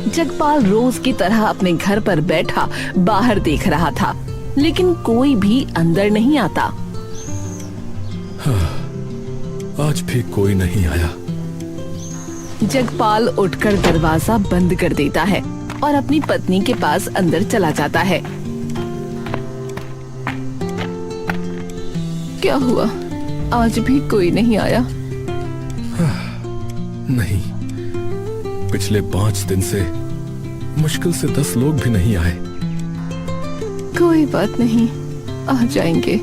जगपाल रोज की तरह अपने घर पर बैठा बाहर देख रहा था, लेकिन कोई भी अंदर नहीं आता। आज भी कोई नहीं आया। जगपाल उठकर दरवाजा बंद कर देता है और अपनी पत्नी के पास अंदर चला जाता है। क्या हुआ? आज भी कोई नहीं आया? नहीं, पिछले 5 दिन से मुश्किल से 10 लोग भी नहीं आए। कोई बात नहीं, आ जाएंगे।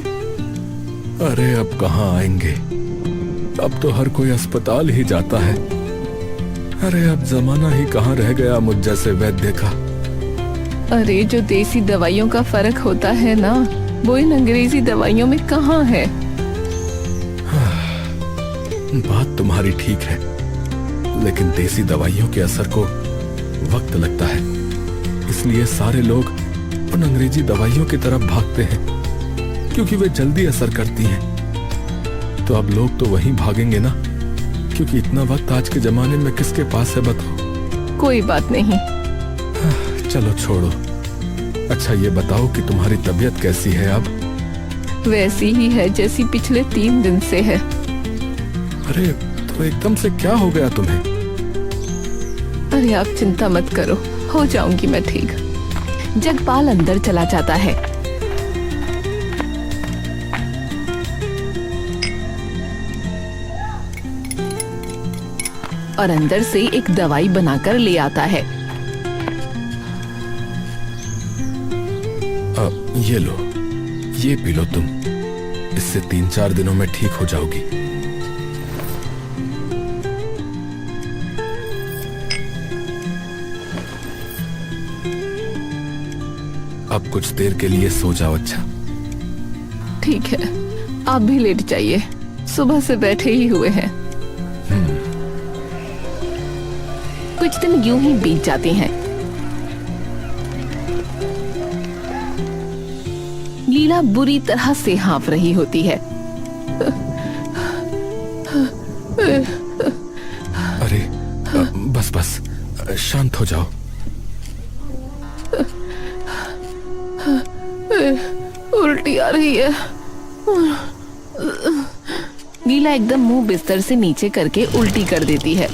अरे अब कहाँ आएंगे? अब तो हर कोई अस्पताल ही जाता है। अरे अब जमाना ही कहाँ रह गया मुझ जैसे वैद्य का। अरे जो देसी दवाइयों का फर्क होता है ना, वो इन अंग्रेजी दवाइयों में कहाँ है? बात तुम्हारी ठीक है, लेकिन देसी दवाइयों के असर को वक्त लगता है, इसलिए सारे लोग उन अंग्रेजी दवाइयों की तरफ भागते हैं क्योंकि वे जल्दी असर करती हैं। तो अब लोग तो वहीं भागेंगे ना, क्योंकि इतना वक्त आज के जमाने में किसके पास है बताओ। कोई बात नहीं। चलो छोड़ो। अच्छा ये बताओ कि तुम्हारी तबीयत कैसी है अब? वैसी ही है जैसी पिछले 3 दिन से है। अरे तो एकदम से क्या हो गया तुम्हें? अरे आप चिंता मत करो, हो जाऊंगी मैं ठीक। जगपाल अंदर चला जाता है। और अंदर से एक दवाई बनाकर ले आता है। ये लो, ये पी लो तुम। इससे 3-4 दिनों में ठीक हो जाओगी। अब कुछ देर के लिए सो जाओ। अच्छा ठीक है, आप भी लेट जाइए, सुबह से बैठे ही हुए हैं। कुछ दिन यूं ही बीत जाते हैं। लीला बुरी तरह से हाँफ रही होती है। अरे बस बस, शांत हो जाओ। उल्टी आ रही है। लीला एकदम मुंह बिस्तर से नीचे करके उल्टी कर देती है।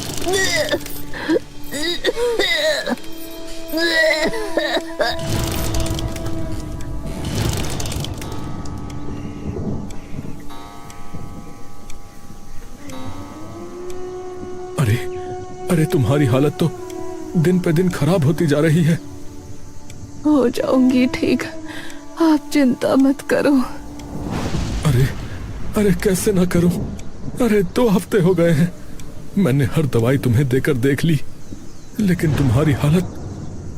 अरे अरे तुम्हारी हालत तो दिन पे दिन खराब होती जा रही है। हो जाऊंगी ठीक, आप चिंता मत करो। अरे अरे कैसे ना करूं? अरे 2 हफ्ते हो गए हैं, मैंने हर दवाई तुम्हें देकर देख ली, लेकिन तुम्हारी हालत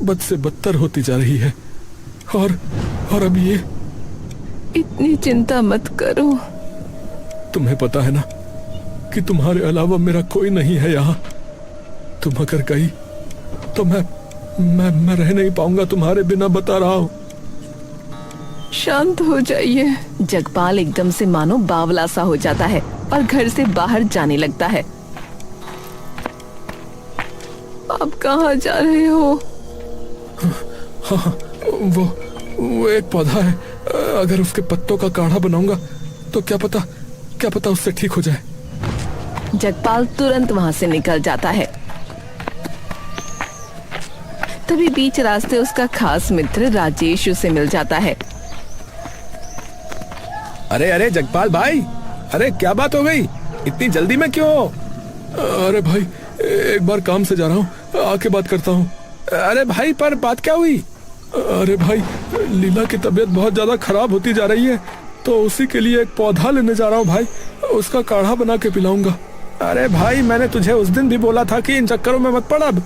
बद से बदतर होती जा रही है। और अब ये। इतनी चिंता मत करो। तुम्हें पता है ना कि तुम्हारे अलावा मेरा कोई नहीं है यहाँ। तुम अगर गई तो मैं रह नहीं पाऊंगा तुम्हारे बिना, बता रहा हूं। शांत हो जाइए। जगपाल एकदम से मानो बावला सा हो जाता है और घर से बाहर जाने लगता है। आप कहाँ जा रहे हो? हाँ, वो एक पौधा है, अगर उसके पत्तों का काढ़ा बनाऊंगा तो क्या पता उससे ठीक हो जाए। जगपाल तुरंत वहां से निकल जाता है। तभी बीच रास्ते उसका खास मित्र राजेश उसे मिल जाता है। अरे अरे जगपाल भाई, अरे क्या बात हो गई? इतनी जल्दी में क्यों? अरे भाई एक बार काम से जा रहा हूँ, आके बात करता हूँ। अरे भाई पर बात क्या हुई? अरे भाई लीला की तबीयत बहुत ज्यादा खराब होती जा रही है, तो उसी के लिए एक पौधा लेने जा रहा हूँ भाई, उसका काढ़ा बना के पिलाऊंगा। अरे भाई मैंने तुझे उस दिन भी बोला था कि इन चक्करों में मत पड़ अब।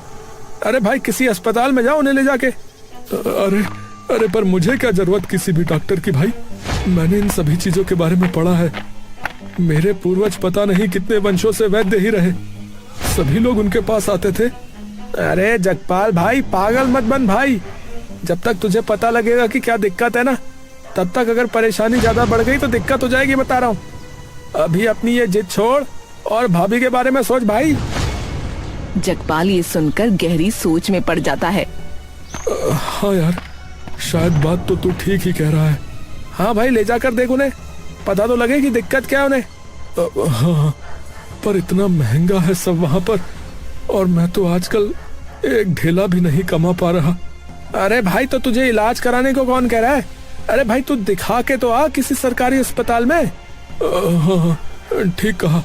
अरे भाई किसी अस्पताल में जाओ उन्हें ले जाके। अरे पर मुझे क्या जरूरत किसी भी डॉक्टर की भाई, मैंने इन सभी चीजों के बारे में पढ़ा है। मेरे पूर्वज पता नहीं कितने वंशों से वैद्य ही रहे, सभी लोग उनके पास आते थे। अरे जगपाल भाई पागल मत बन भाई, जब तक तुझे पता लगेगा कि क्या दिक्कत है ना, तब तक अगर परेशानी ज्यादा बढ़ गई तो दिक्कत हो जाएगी, बता रहा हूँ। अभी अपनी ये जिद छोड़ और भाभी के बारे में सोच भाई। जगपाल ये सुनकर गहरी सोच में पड़ जाता है। हाँ यार, शायद बात तो तू ठीक ही कह रहा है। हाँ भाई, ले जाकर देख उन्हें, पता तो लगे कि दिक्कत क्या है उन्हें। हाँ, पर इतना महंगा है सब वहां पर, और मैं तो आजकल एक ढेला भी नहीं कमा पा रहा। अरे भाई, तो तुझे इलाज कराने को कौन कह रहा है? अरे भाई, तू दिखा के तो आ किसी सरकारी अस्पताल में। हाँ, ठीक कहा।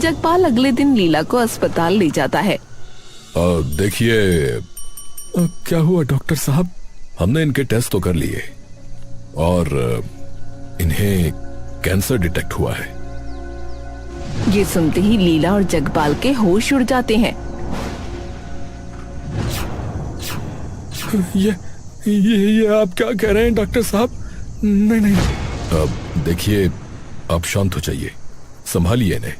जगपाल अगले दिन लीला को अस्पताल ले जाता है। देखिए, क्या हुआ डॉक्टर साहब? हमने इनके टेस्ट तो कर लिए और इन्हें कैंसर डिटेक्ट हुआ है। ये सुनते ही लीला और जगपाल के होश उड़ जाते हैं। ये आप क्या कह रहे हैं डॉक्टर साहब? नहीं नहीं। अब देखिए, आप शांत हो जाइए, संभालिए इन्हें।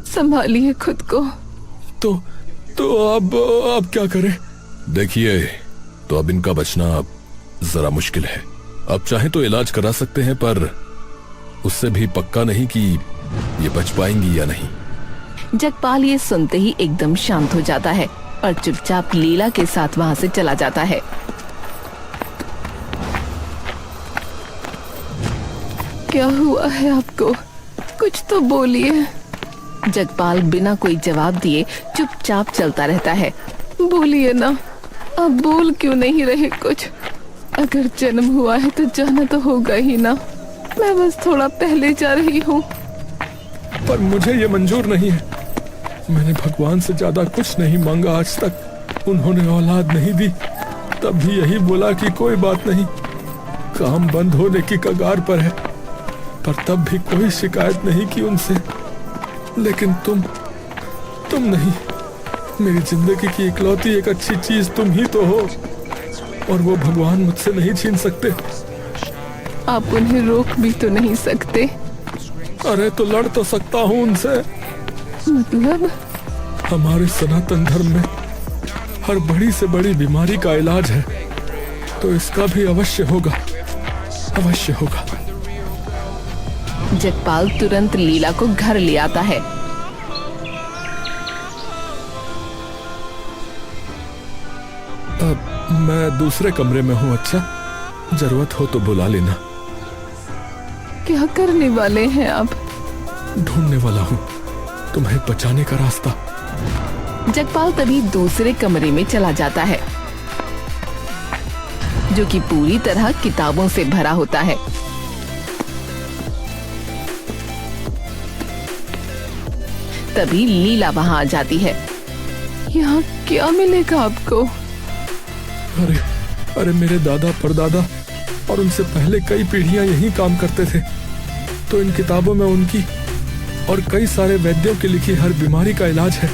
संभालिए खुद को। तो अब क्या करें? देखिए, तो अब इनका बचना जरा मुश्किल है। अब चाहे तो इलाज करा सकते हैं, पर उससे भी पक्का नहीं कि ये बच पाएंगी या नहीं। जगपाल ये सुनते ही एकदम शांत हो जाता है और चुपचाप लीला के साथ वहां से चला जाता है। क्या हुआ है आपको? कुछ तो बोलिए। जगपाल बिना कोई जवाब दिए चुपचाप चलता रहता है। बोलिए ना, आप बोल क्यों नहीं रहे कुछ? अगर जन्म हुआ है तो जाना तो होगा ही ना। मैं बस थोड़ा पहले जा रही हूँ। पर मुझे ये मंजूर नहीं है। मैंने भगवान से ज्यादा कुछ नहीं मांगा आज तक। उन्होंने औलाद नहीं दी, तब भी यही बोला कि कोई बात नहीं, काम बंद होने की कगार पर है। पर तब भी कोई शिकायत नहीं की उनसे। लेकिन तुम नहीं। मेरी जिंदगी की इकलौती एक अच्छी चीज तुम ही तो हो, और वो भगवान मुझसे नहीं छीन सकते। आप उन्हें रोक भी तो नहीं सकते। अरे तो लड़ तो सकता हूँ उनसे। मतलब? हमारे सनातन धर्म में हर बड़ी से बड़ी बीमारी का इलाज है, तो इसका भी अवश्य होगा, अवश्य होगा। जगपाल तुरंत लीला को घर ले आता है। अब मैं दूसरे कमरे में हूँ। अच्छा, जरूरत हो तो बुला लेना। क्या करने वाले हैं आप? ढूंढने वाला हूँ तुम्हें बचाने का रास्ता। जगपाल तभी दूसरे कमरे में चला जाता है, जो कि पूरी तरह किताबों से भरा होता है। तभी लीला वहां आ जाती है। यहाँ क्या मिलेगा आपको? अरे मेरे दादा परदादा और उनसे पहले कई पीढ़ियां यही काम करते थे, तो इन किताबों में उनकी और कई सारे वैद्यों की लिखी हर बीमारी का इलाज है,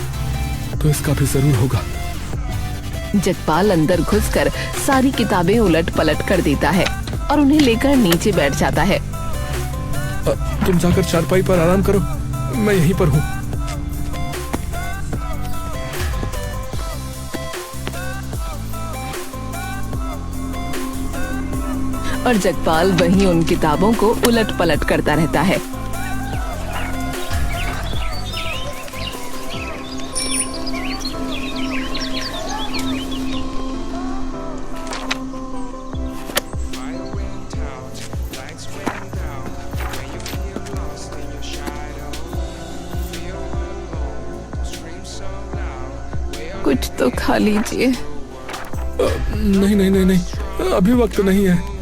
तो इसका भी जरूर होगा। जगपाल अंदर घुसकर सारी किताबें उलट पलट कर देता है और उन्हें लेकर नीचे बैठ जाता है। तुम जाकर चारपाई पर आराम करो, मैं यहीं पर हूँ। और जगपाल वहीं उन किताबों को उलट पलट करता रहता है। कुछ तो खा लीजिए। नहीं नहीं नहीं नहीं, अभी वक्त नहीं है।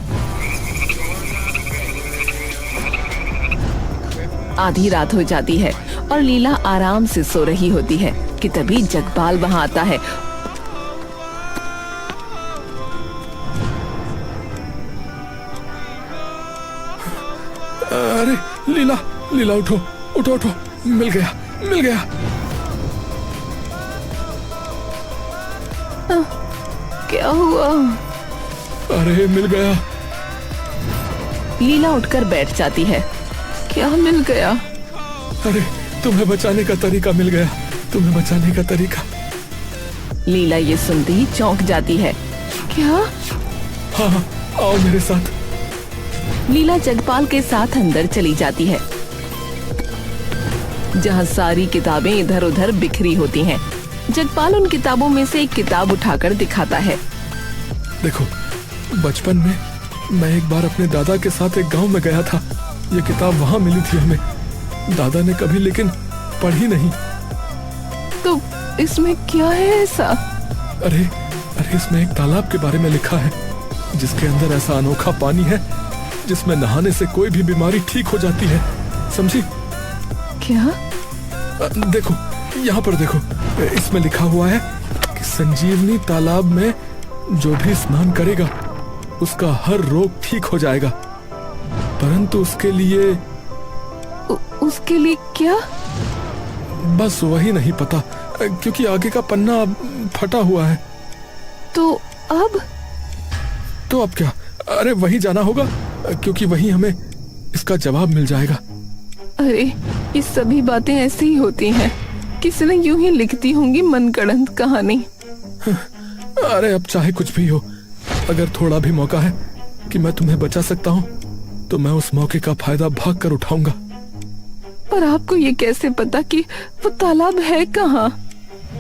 आधी रात हो जाती है और लीला आराम से सो रही होती है कि तभी जगपाल वहां आता है। अरे लीला, लीला उठो उठो उठो, मिल गया मिल गया। क्या हुआ? अरे मिल गया। लीला उठकर बैठ जाती है। क्या मिल गया? अरे तुम्हें बचाने का तरीका मिल गया, तुम्हें बचाने का तरीका। लीला ये सुनते ही चौंक जाती है। क्या? हाँ हाँ, आओ मेरे साथ। लीला जगपाल के साथ अंदर चली जाती है, जहाँ सारी किताबें इधर उधर बिखरी होती हैं। जगपाल उन किताबों में से एक किताब उठाकर दिखाता है। देखो, बचपन में मैं एक बार अपने दादा के साथ एक गांव में गया था। ये किताब वहाँ मिली थी हमें। दादा ने कभी लेकिन पढ़ी नहीं। तो इसमें क्या है ऐसा? अरे अरे इसमें एक तालाब के बारे में लिखा है, जिसके अंदर ऐसा अनोखा पानी है जिसमें नहाने से कोई भी बीमारी ठीक हो जाती है। समझी? क्या? देखो, यहाँ पर देखो, इसमें लिखा हुआ है कि संजीवनी तालाब में जो भी स्नान करेगा उसका हर रोग ठीक हो जाएगा, परंतु उसके लिए उसके लिए क्या? बस वही नहीं पता, क्योंकि आगे का पन्ना फटा हुआ है। तो अब क्या? अरे वही जाना होगा, क्योंकि वही हमें इसका जवाब मिल जाएगा। अरे ये सभी बातें ऐसी ही होती हैं, किसी ने यूं ही लिखती होंगी मनगढ़ंत कहानी। अरे अब चाहे कुछ भी हो, अगर थोड़ा भी मौका है कि मैं तुम्हें बचा सकता हूँ तो मैं उस मौके का फायदा भाग कर उठाऊंगा। पर आपको ये कैसे पता कि वो तालाब है कहाँ?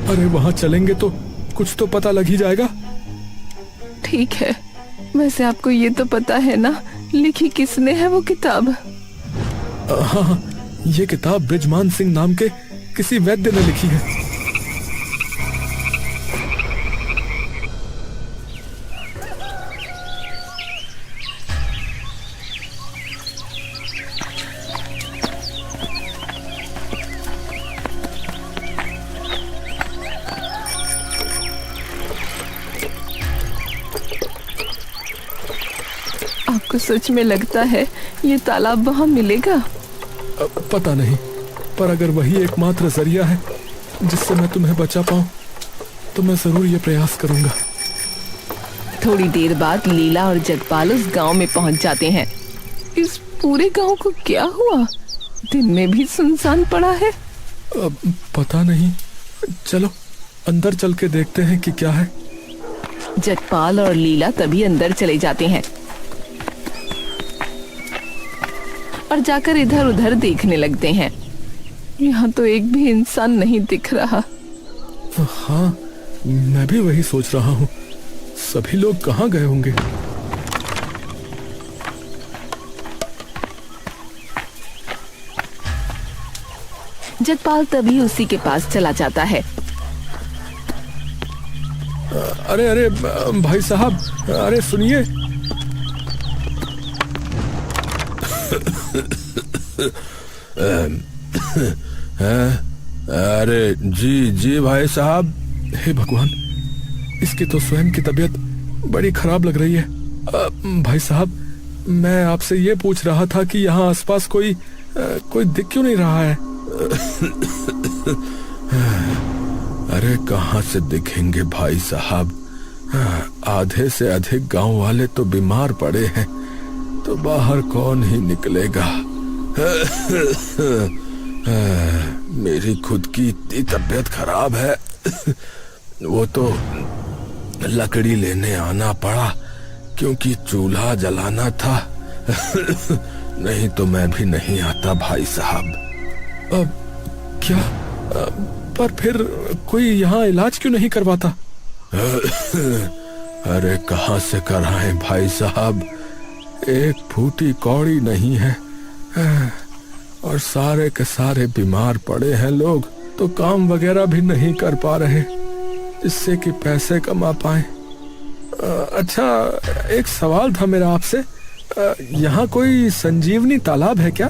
अरे वहाँ चलेंगे तो कुछ तो पता लग ही जाएगा। ठीक है, वैसे आपको ये तो पता है ना लिखी किसने है वो किताब? हाँ, ये किताब बृजमान सिंह नाम के किसी वैद्य ने लिखी है। आपको सच में लगता है ये तालाब वहाँ मिलेगा? पता नहीं, पर अगर वही एकमात्र जरिया है जिससे मैं तुम्हें बचा पाऊं तो मैं जरूर ये प्रयास करूंगा। थोड़ी देर बाद लीला और जगपाल उस गांव में पहुंच जाते हैं। इस पूरे गांव को क्या हुआ? दिन में भी सुनसान पड़ा है। पता नहीं, चलो अंदर चल के देखते हैं कि क्या है। जगपाल और लीला तभी अंदर चले जाते हैं और जाकर इधर उधर देखने लगते हैं। यहाँ तो एक भी इंसान नहीं दिख रहा। हाँ, मैं भी वही सोच रहा हूँ, सभी लोग कहाँ गए होंगे। जगपाल तभी उसी के पास चला जाता है। अरे अरे भाई साहब, अरे सुनिए। अरे जी जी भाई साहब। हे भगवान, इसकी तो स्वयं की तबीयत बड़ी खराब लग रही है। भाई साहब, मैं आपसे ये पूछ रहा था कि यहाँ आसपास कोई दिख क्यों नहीं रहा है। अरे कहाँ से दिखेंगे भाई साहब, आधे से अधिक गांव वाले तो बीमार पड़े हैं, तो बाहर कौन ही निकलेगा। मेरी खुद की इतनी तबीयत खराब है, वो तो लकड़ी लेने आना पड़ा क्योंकि चूल्हा जलाना था। नहीं तो मैं भी नहीं आता भाई साहब। अब क्या? पर फिर कोई यहाँ इलाज क्यों नहीं करवाता? अरे कहाँ से कराएं भाई साहब, एक फूटी कौड़ी नहीं है और सारे के सारे बीमार पड़े हैं लोग, तो काम वगैरह भी नहीं कर पा रहे जिससे कि पैसे कमा पाए। अच्छा, एक सवाल था मेरा आपसे, यहाँ कोई संजीवनी तालाब है क्या?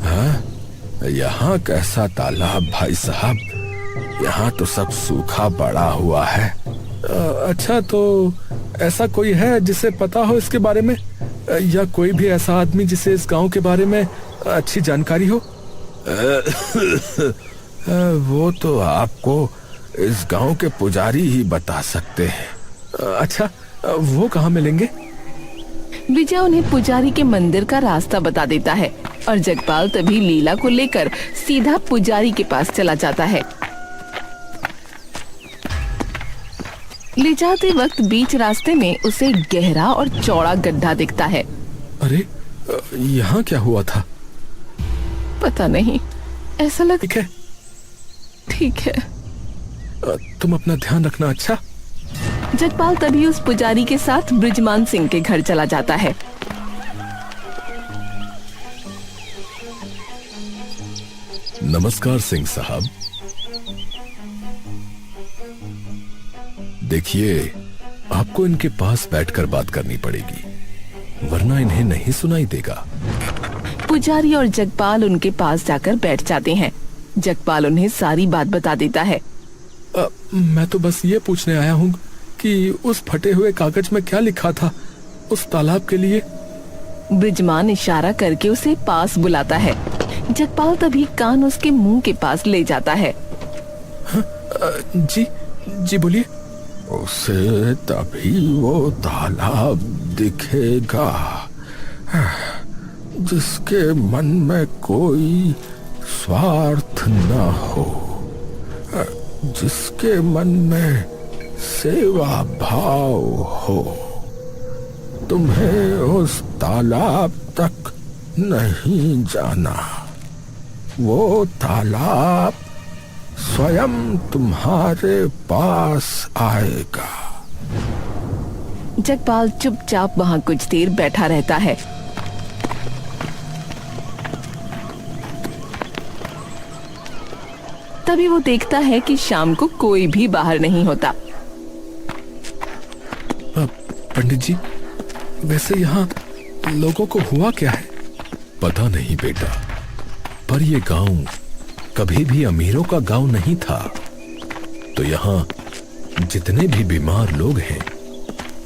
हाँ, यहाँ कैसा तालाब भाई साहब, यहाँ तो सब सूखा पड़ा हुआ है। अच्छा, तो ऐसा कोई है जिसे पता हो इसके बारे में, या कोई भी ऐसा आदमी जिसे इस गांव के बारे में अच्छी जानकारी हो? वो तो आपको इस गांव के पुजारी ही बता सकते हैं। अच्छा, वो कहाँ मिलेंगे? विजय उन्हें पुजारी के मंदिर का रास्ता बता देता है और जगपाल तभी लीला को लेकर सीधा पुजारी के पास चला जाता है। ले जाते वक्त बीच रास्ते में उसे गहरा और चौड़ा गड्ढा दिखता है। अरे यहाँ क्या हुआ था? पता नहीं, ऐसा लग। ठीक है, ठीक है। तुम अपना ध्यान रखना। अच्छा। जगपाल तभी उस पुजारी के साथ बृजमान सिंह के घर चला जाता है। नमस्कार सिंह साहब। देखिए, आपको इनके पास बैठकर बात करनी पड़ेगी, वरना इन्हें नहीं सुनाई देगा। पुजारी और जगपाल उनके पास जाकर बैठ जाते हैं। जगपाल उन्हें सारी बात बता देता है। मैं तो बस ये पूछने आया हूँ कि उस फटे हुए कागज में क्या लिखा था उस तालाब के लिए? बृजमान इशारा करके उसे पास बुलाता है। जगपाल तभी कान उसके मुंह के पास ले जाता है। जी बोलिए। उसे तभी वो तालाब दिखेगा जिसके मन में कोई स्वार्थ न हो, जिसके मन में सेवा भाव हो। तुम्हें उस तालाब तक नहीं जाना, वो तालाब स्वयं तुम्हारे पास आएगा। जगपाल चुपचाप वहाँ कुछ देर बैठा रहता है। तभी वो देखता है कि शाम को कोई भी बाहर नहीं होता। पंडित जी, वैसे यहाँ लोगों को हुआ क्या है? पता नहीं बेटा, पर ये गांव कभी भी अमीरों का गांव नहीं था। तो यहाँ जितने भी बीमार लोग हैं,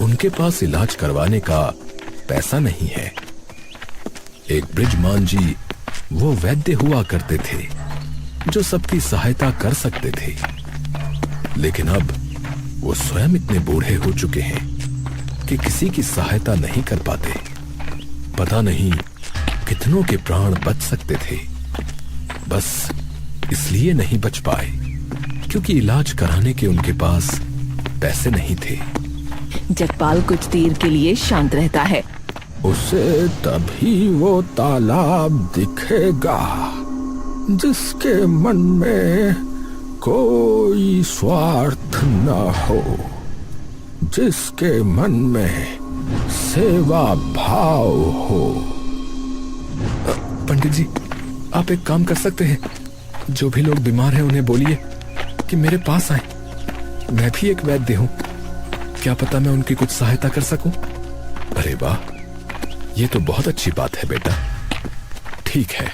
उनके पास इलाज करवाने का पैसा नहीं है। एक बृजमान जी वो वैद्य हुआ करते थे जो सबकी सहायता कर सकते थे, लेकिन अब वो स्वयं इतने बूढ़े हो चुके हैं कि किसी की सहायता नहीं कर पाते। पता नहीं कितनों के प्राण बच सकते थे, बस इसलिए नहीं बच पाए क्योंकि इलाज कराने के उनके पास पैसे नहीं थे। जगपाल कुछ देर के लिए शांत रहता है। उसे तभी वो तालाब दिखेगा जिसके मन में कोई स्वार्थ न हो, जिसके मन में सेवा भाव हो। पंडित जी, आप एक काम कर सकते हैं, जो भी लोग बीमार हैं उन्हें बोलिए कि मेरे पास आए। मैं भी एक वैद्य हूँ, क्या पता मैं उनकी कुछ सहायता कर सकूं। अरे वाह, ये तो बहुत अच्छी बात है बेटा। ठीक है,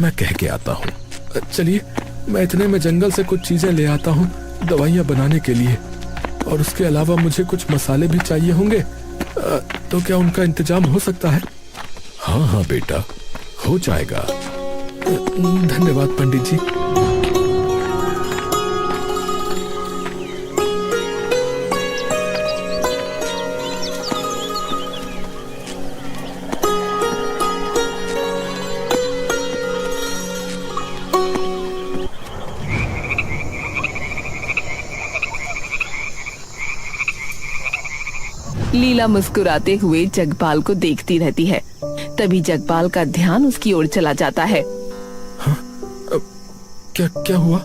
मैं कह के आता हूँ। चलिए, मैं इतने में जंगल से कुछ चीजें ले आता हूँ दवाइयाँ बनाने के लिए, और उसके अलावा मुझे कुछ मसाले भी चाहिए होंगे। तो क्या उनका इंतजाम हो सकता है? हाँ हाँ बेटा, हो जाएगा। धन्यवाद पंडित जी। लीला मुस्कुराते हुए जगपाल को देखती रहती है। तभी जगपाल का ध्यान उसकी ओर चला जाता है। हाँ? क्या क्या हुआ?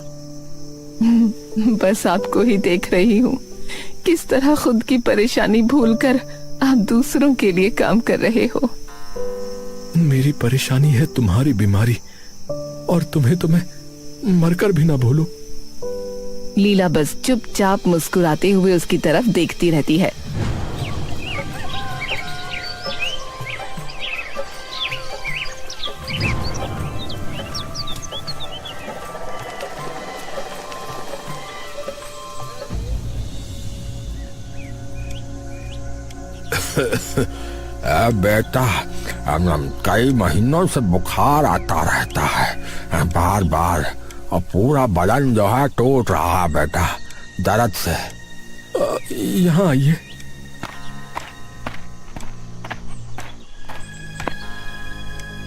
बस आपको ही देख रही हूँ, किस तरह खुद की परेशानी भूलकर आप दूसरों के लिए काम कर रहे हो। मेरी परेशानी है तुम्हारी बीमारी, और तुम्हें तो मैं मरकर भी ना भूलूं। लीला बस चुपचाप मुस्कुराते हुए उसकी तरफ देखती रहती है। बेटा, कई महीनों से बुखार आता रहता है बार बार, और पूरा बदन जो है टूट रहा है बेटा दर्द से। यहाँ आइए।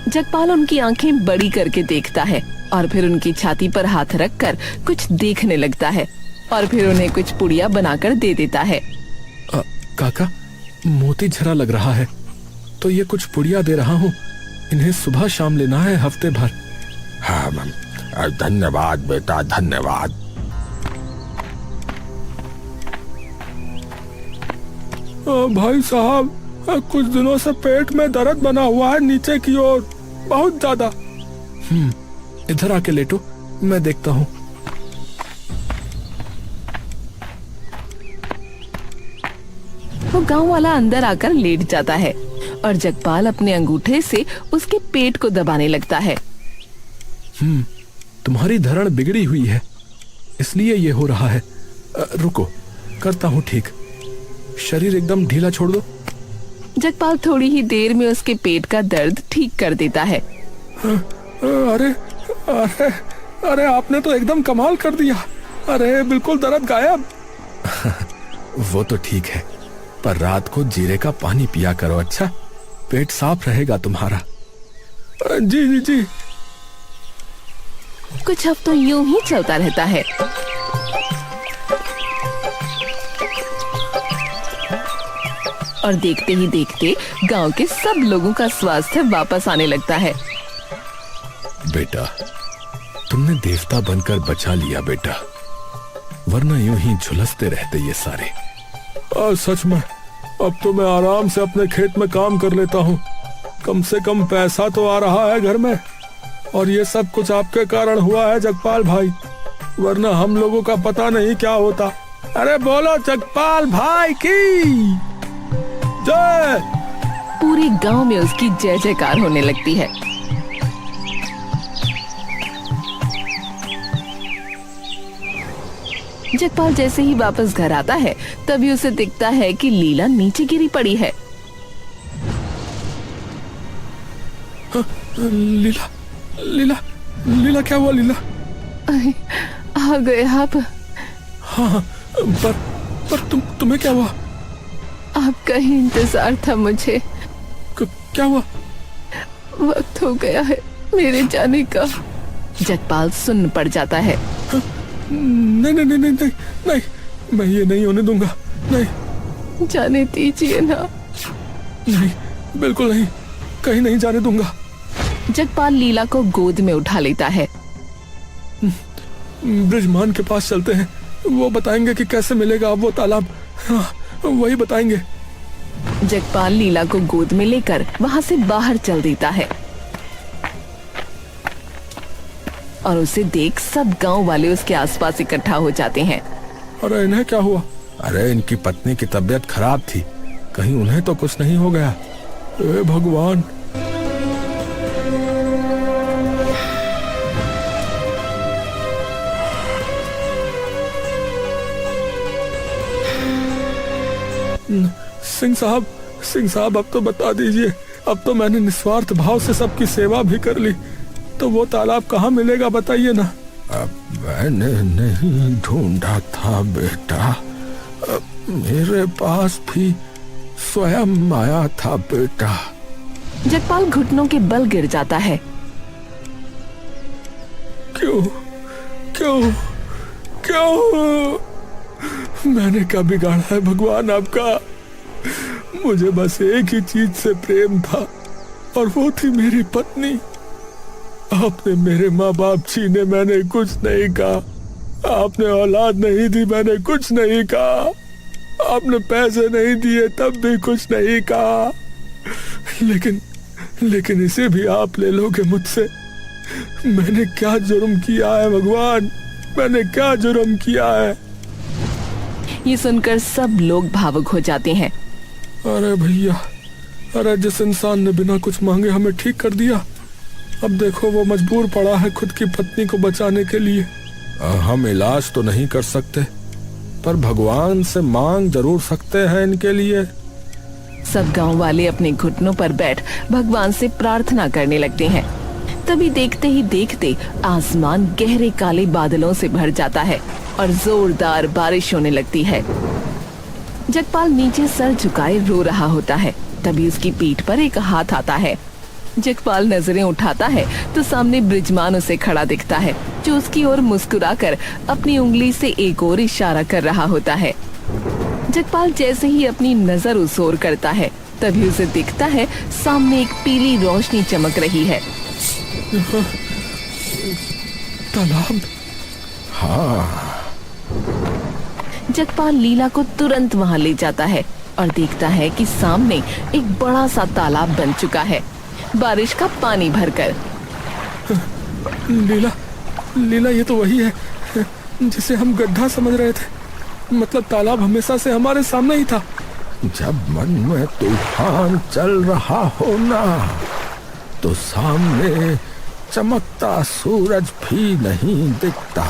जगपाल उनकी आंखें बड़ी करके देखता है और फिर उनकी छाती पर हाथ रखकर कुछ देखने लगता है और फिर उन्हें कुछ पुड़िया बनाकर दे देता है। काका, मोती झरा लग रहा है तो ये कुछ पुड़िया दे रहा हूँ। इन्हें सुबह शाम लेना है हफ्ते भर। हाँ धन्यवाद बेटा, धन्यवाद। भाई साहब, कुछ दिनों से पेट में दर्द बना हुआ है नीचे की ओर, बहुत ज्यादा। इधर आके लेटो, मैं देखता हूँ। वो गांव वाला अंदर आकर लेट जाता है और जगपाल अपने अंगूठे से उसके पेट को दबाने लगता है। तुम्हारी धरण बिगड़ी हुई है, इसलिए ये हो रहा है। रुको, करता हूँ ठीक। शरीर एकदम ढीला छोड़ दो। जगपाल थोड़ी ही देर में उसके पेट का दर्द ठीक कर देता है। अरे अरे अरे, आपने तो एकदम कमाल कर दिया। अरे बिल्कुल दर्द गायब। वो तो ठीक है, पर रात को जीरे का पानी पिया करो, अच्छा? पेट साफ रहेगा तुम्हारा। जी जी जी। कुछ हफ्तों यूं ही चलता रहता है। और देखते ही देखते गांव के सब लोगों का स्वास्थ्य वापस आने लगता है। बेटा, तुमने देवता बनकर बचा लिया बेटा, वरना यूं ही झुलसते रहते ये सारे। सच में अब तो मैं आराम से अपने खेत में काम कर लेता हूँ। कम से कम पैसा तो आ रहा है घर में, और ये सब कुछ आपके कारण हुआ है जगपाल भाई, वरना हम लोगों का पता नहीं क्या होता। अरे बोलो जगपाल भाई की जय। पूरे गांव में उसकी जय जयकार होने लगती है। जगपाल जैसे ही वापस घर आता है तभी उसे दिखता है कि लीला नीचे गिरी पड़ी है। लीला लीला लीला, क्या हुआ लीला? आ गए आप। हाँ, पर तुम्हें क्या हुआ? आपका ही इंतजार था मुझे। क्या हुआ? वक्त हो गया है मेरे जाने का। जगपाल सुन्न पड़ जाता है। नहीं नहीं नहीं नहीं नहीं नहीं, मैं ये नहीं होने दूंगा। नहीं, जाने दीजिए ना। नहीं, बिल्कुल नहीं, कहीं नहीं जाने दूंगा। जगपाल लीला को गोद में उठा लेता है। ब्रिजमान के पास चलते हैं, वो बताएंगे कि कैसे मिलेगा अब वो तालाब। हाँ, वही बताएंगे। जगपाल लीला को गोद में लेकर वहां से बाहर चल देता है और उसे देख सब गांव वाले उसके आसपास इकट्ठा हो जाते हैं। अरे इन्हें क्या हुआ? अरे इनकी पत्नी की तबीयत खराब थी, कहीं उन्हें तो कुछ नहीं हो गया? ए भगवान। सिंह साहब अब तो बता दीजिए, अब तो मैंने निस्वार्थ भाव से सबकी सेवा भी कर ली, तो वो तालाब कहाँ मिलेगा बताइए ना। मैंने नहीं ढूंढा था बेटा, मेरे पास भी स्वयं आया था बेटा। जगपाल घुटनों के बल गिर जाता है। क्यों क्यों क्यों? मैंने क्या बिगाड़ा है भगवान आपका? मुझे बस एक ही चीज से प्रेम था और वो थी मेरी पत्नी। आपने मेरे माँ बाप छीने, मैंने कुछ नहीं कहा। आपने औलाद नहीं दी, मैंने कुछ नहीं कहा। आपने पैसे नहीं दिए, तब भी कुछ नहीं कहा। लेकिन इसे भी आप ले लोगे मुझसे? मैंने क्या जुर्म किया है भगवान? मैंने क्या जुर्म किया है? ये सुनकर सब लोग भावुक हो जाते हैं। अरे भैया, अरे जिस इंसान ने बिना कुछ मांगे हमें ठीक कर दिया, अब देखो वो मजबूर पड़ा है खुद की पत्नी को बचाने के लिए। हम इलाज तो नहीं कर सकते, पर भगवान से मांग जरूर सकते हैं इनके लिए। सब गांव वाले अपने घुटनों पर बैठ भगवान से प्रार्थना करने लगते हैं। तभी देखते ही देखते आसमान गहरे काले बादलों से भर जाता है और जोरदार बारिश होने लगती है। जगपाल नीचे सर झुकाए रो रहा होता है। तभी उसकी पीठ पर एक हाथ आता है जगपाल नजरें उठाता है तो सामने बृजमान उसे खड़ा दिखता है, जो उसकी ओर मुस्कुराकर अपनी उंगली से एक और इशारा कर रहा होता है। जगपाल जैसे ही अपनी नजर उस ओर करता है, तभी उसे दिखता है सामने एक पीली रोशनी चमक रही है। तालाब। जगपाल लीला को तुरंत वहां ले जाता है और देखता है कि सामने एक बड़ा सा तालाब बन चुका है, बारिश का पानी भरकर। लीला, लीला ये तो वही है जिसे हम गड्ढा समझ रहे थे। मतलब तालाब हमेशा से हमारे सामने ही था। जब मन में तूफान चल रहा हो ना, तो सामने चमकता सूरज भी नहीं दिखता।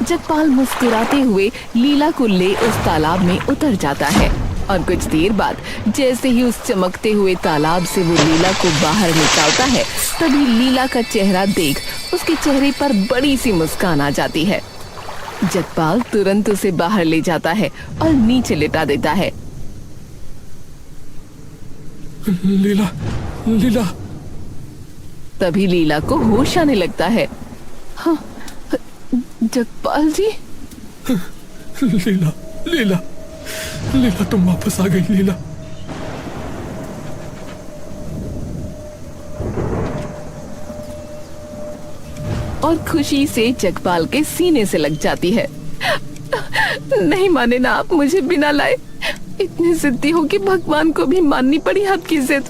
जगपाल मुस्कुराते हुए लीला को ले उस तालाब में उतर जाता है और कुछ देर बाद जैसे ही उस चमकते हुए तालाब से वो लीला को बाहर निकालता है, तभी लीला का चेहरा देख उसके चेहरे पर बड़ी सी मुस्कान आ जाती है। जगपाल तुरंत उसे बाहर ले जाता है और नीचे लिटा देता है। लीला, लीला। तभी लीला को होश आने लगता है। हाँ, जगपाल जी। लीला, लीला, लीला तुम वापस आ गई लीला। और खुशी से जगपाल के सीने से लग जाती है। नहीं माने ना आप मुझे बिना लाए। इतनी जिद्दी हो कि भगवान को भी माननी पड़ी आपकी जिद।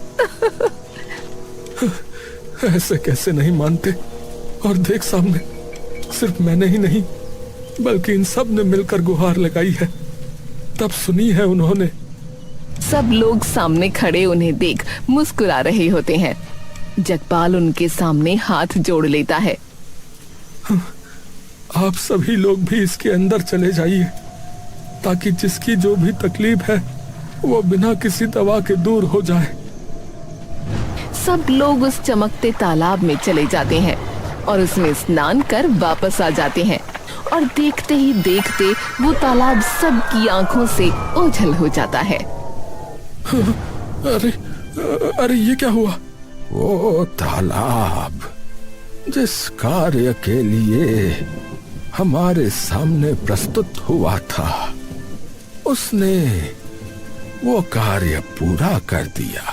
ऐसे कैसे नहीं मानते। और देख सामने, सिर्फ मैंने ही नहीं बल्कि इन सब ने मिलकर गुहार लगाई है, तब सुनी है उन्होंने। सब लोग सामने खड़े उन्हें देख मुस्कुरा रहे होते हैं। जगपाल उनके सामने हाथ जोड़ लेता है। आप सभी लोग भी इसके अंदर चले जाइए, ताकि जिसकी जो भी तकलीफ है वो बिना किसी दवा के दूर हो जाए। सब लोग उस चमकते तालाब में चले जाते हैं और उसमें स्नान कर वापस आ जाते हैं और देखते ही देखते वो तालाब सबकी आंखों से ओझल हो जाता है। अरे, अरे ये क्या हुआ? वो तालाब जिस कार्य के लिए हमारे सामने प्रस्तुत हुआ था, उसने वो कार्य पूरा कर दिया।